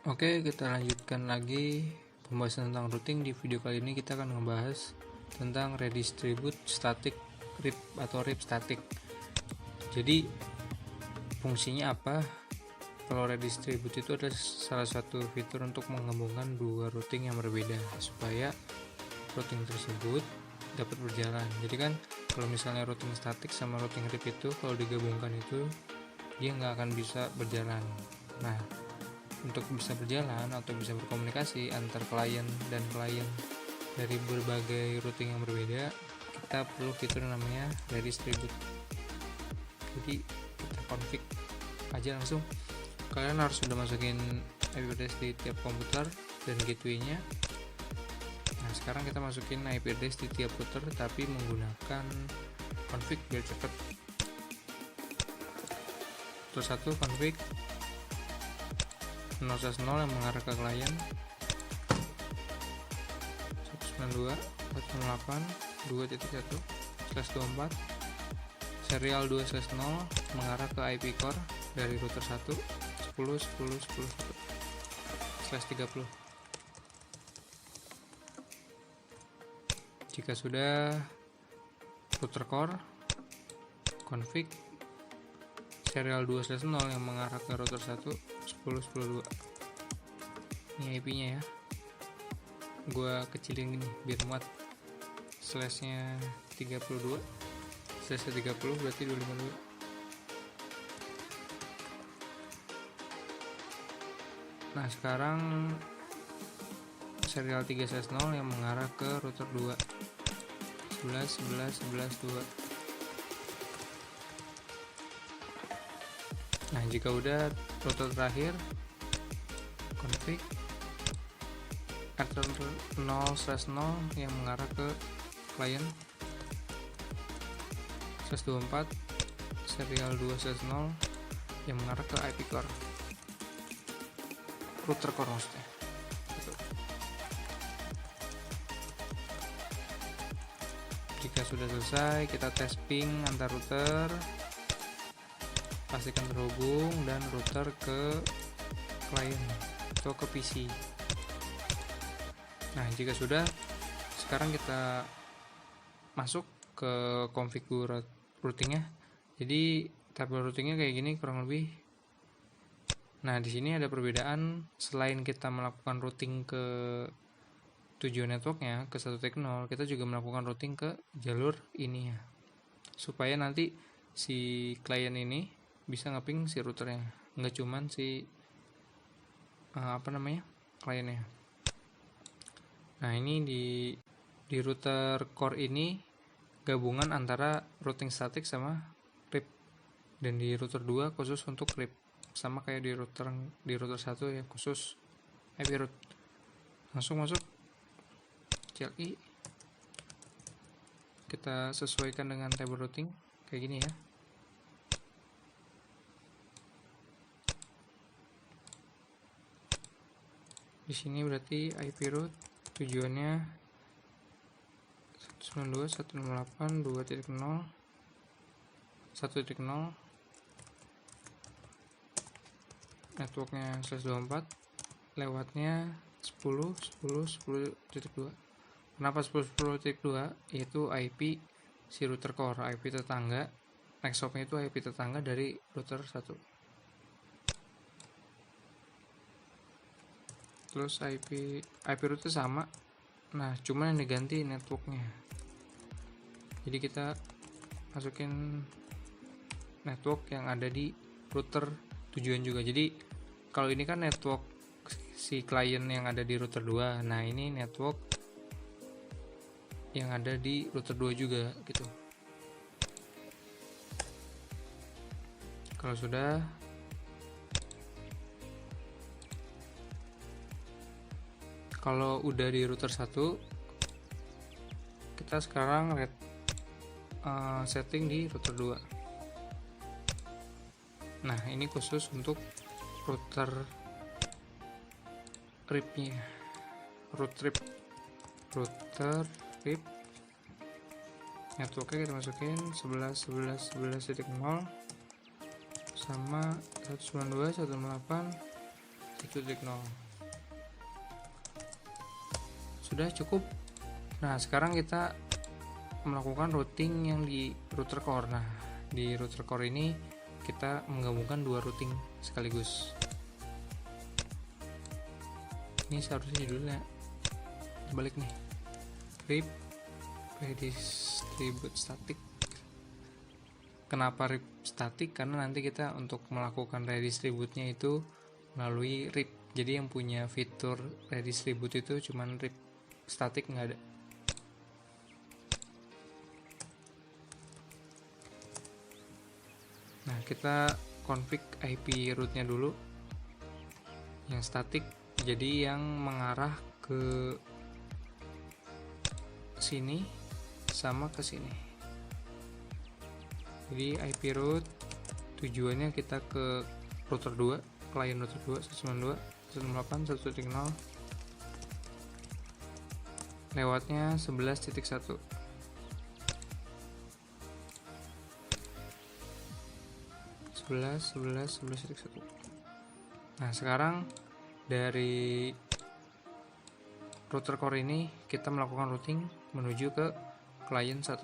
Oke, kita lanjutkan lagi pembahasan tentang routing. Di video kali ini kita akan membahas tentang redistribute static RIP atau RIP static. Jadi fungsinya apa? Kalau redistribute itu adalah salah satu fitur untuk menggabungkan dua routing yang berbeda supaya routing tersebut dapat berjalan. Jadi kan kalau misalnya routing static sama routing RIP itu kalau digabungkan itu dia nggak akan bisa berjalan. Nah, untuk bisa berjalan atau bisa berkomunikasi antar klien dan klien dari berbagai routing yang berbeda, kita perlu fitur namanya redistribute. Jadi kita config aja langsung. Kalian harus sudah masukin IP address di tiap komputer dan gateway-nya. Nah, sekarang kita masukin IP address di tiap router tapi menggunakan config biar cepat. Terus satu config 0/0 yang mengarah ke klien 192.168.2.1/24 serial 2/0 mengarah ke IP core dari router 1 10.10.10.1/30. Jika sudah, router core config serial 2/0 yang mengarah ke router 1 10.10.2. Ini IP-nya ya. Gua kecilin gini biar muat. Slashnya 32. Slashnya 30 berarti 252. Nah, sekarang serial 3/0 yang mengarah ke router 2 11.11.11.2. Nah, jika udah router terakhir config Ether 0/0 yang mengarah ke klien 124 serial 2/0 yang mengarah ke IP core router core maksudnya. Jika sudah selesai, kita tes ping antar router, pastikan terhubung dan router ke klien atau ke PC. Nah, jika sudah, sekarang kita masuk ke konfigur routingnya. Jadi tabel routingnya kayak gini kurang lebih. Nah, di sini ada perbedaan. Selain kita melakukan routing ke tujuan networknya ke 1.0, kita juga melakukan routing ke jalur ini ya, supaya nanti si klien ini bisa ngeping si routernya, nggak cuman si kliennya. Nah, ini di router core ini gabungan antara routing static sama RIP, dan di router 2 khusus untuk RIP, sama kayak di router 1 ya, khusus IP route. Langsung masuk CLI, kita sesuaikan dengan table routing kayak gini ya. Di sini berarti IP route tujuannya 192.168.2.0 1.0, networknya 124, lewatnya 10.10.10.2. Kenapa 10.10.2? Yaitu IP si router core, IP tetangga. Next hopnya itu IP tetangga dari router 1. Terus IP route sama. Nah, cuman yang diganti networknya. Jadi kita masukin network yang ada di router tujuan juga. Jadi kalau ini kan network si klien yang ada di router 2. Nah, ini network yang ada di router 2 juga gitu. Kalau sudah, kalau udah di router 1, kita sekarang setting di router 2. Nah, ini khusus untuk router RIP-nya. Router RIP. Networknya kita masukin 11.11.11.0 sama 192.168 1.0. Sudah cukup. Nah, sekarang kita melakukan routing yang di router core. Nah, di router core ini kita menggabungkan dua routing sekaligus. Ini seharusnya judulnya balik nih, RIP redistribute static. Kenapa RIP static? Karena nanti kita untuk melakukan redistribute-nya itu melalui RIP. Jadi yang punya fitur redistribute itu cuman RIP, static nggak ada. Nah, kita config IP root-nya dulu yang static, jadi yang mengarah ke sini sama ke sini. Jadi IP root tujuannya kita ke router 2, klien router 2 192.168.1.0, lewatnya 11.1. Nah, sekarang dari router core ini kita melakukan routing menuju ke klien 1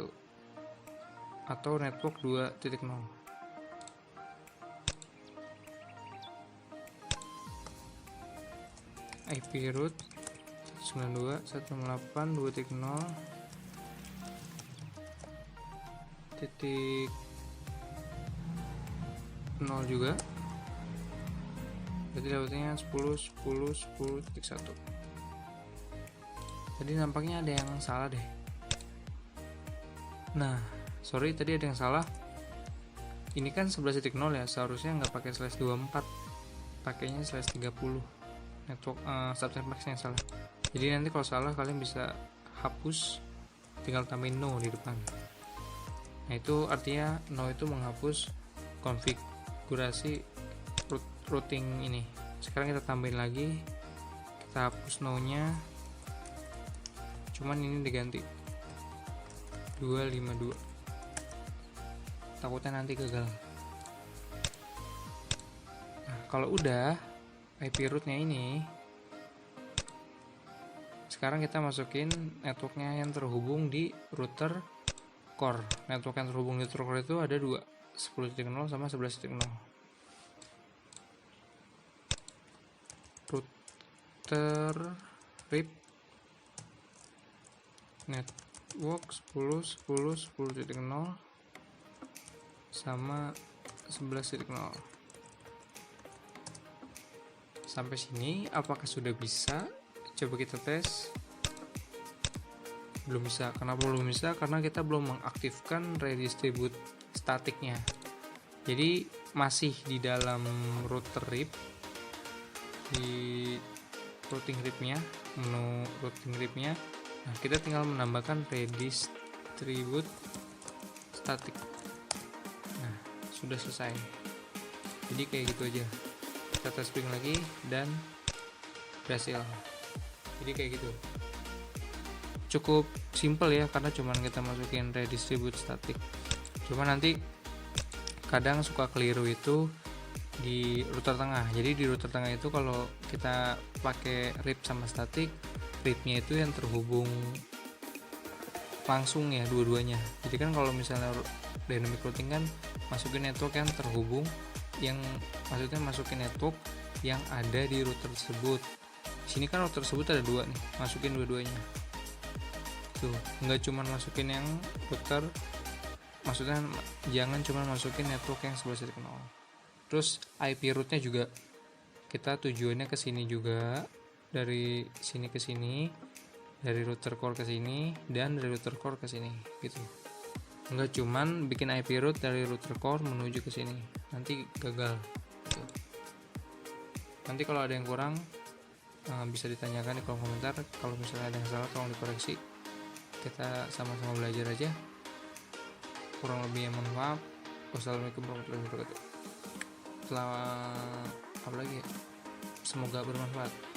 atau network 2.0. IP root 192.168.2.0 titik 0 juga, berarti lewatnya 10.10.10.1. Tadi nampaknya ada yang salah deh. Nah, sorry, tadi ada yang salah. Ini kan 11.0 ya, seharusnya nggak pakai /24, pakainya /30. Network subnet max-nya salah. Jadi nanti kalau salah kalian bisa hapus, tinggal tambahin no di depan. Nah, itu artinya no itu menghapus konfigurasi routing ini. Sekarang kita tambahin lagi, kita hapus no nya, cuman ini diganti 252, takutnya nanti gagal. Nah, kalau udah IP rootnya ini, sekarang kita masukin networknya yang terhubung di router core. Network yang terhubung di router core itu ada dua, 10.0 sama 11.0. Router RIP network 10.10.10.0 sama 11.0. Sampai sini apakah sudah bisa? Coba kita tes. Belum bisa. Kenapa belum bisa? Karena kita belum mengaktifkan redistribute statiknya. Jadi masih di dalam router RIP, di routing RIP-nya, menu routing RIP-nya. Nah, kita tinggal menambahkan redistribute static. Nah, sudah selesai. Jadi kayak gitu aja. Kita tes ping lagi dan berhasil. Jadi kayak gitu. Cukup simple ya, karena cuman kita masukin redistribute static. Cuma nanti kadang suka keliru itu di router tengah. Jadi di router tengah itu kalau kita pakai RIP sama static, RIP-nya itu yang terhubung langsung ya, dua-duanya. Jadi kan kalau misalnya dynamic routing kan masukin network yang terhubung, yang maksudnya masukin network yang ada di router tersebut. Sini kan router tersebut ada dua nih, masukin dua-duanya. Tuh, nggak cuman masukin yang router, maksudnya jangan cuma masukin network yang 11.0. Terus IP rootnya juga kita tujuannya ke sini juga, dari sini ke sini, dari router core ke sini, dan dari router core ke sini gitu. Nggak cuman bikin IP root dari router core menuju ke sini, nanti gagal gitu. Nanti kalau ada yang kurang bisa ditanyakan di kolom komentar. Kalau misalnya ada yang salah tolong dikoreksi, kita sama-sama belajar aja. Kurang lebihnya mohon maaf. Wassalamualaikum warahmatullahi wabarakatuh. Apa lagi ya? Semoga bermanfaat.